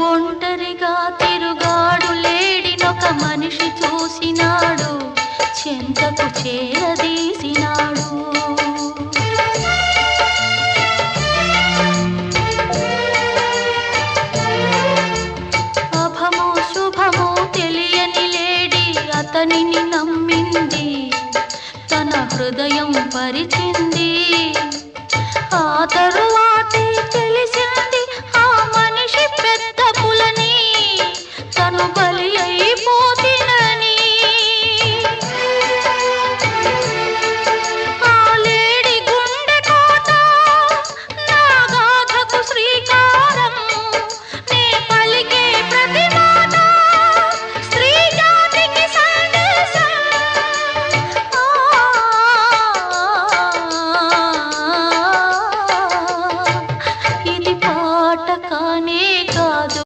ఒంటరిగా తిరుగాడు లేడినొక మనిషి చూసినాడు, చెంతకు చేరదీసినాడు. అభమో శుభమో తెలియని లేడి అతనిని నమ్మింది, తన హృదయం పరిచింది.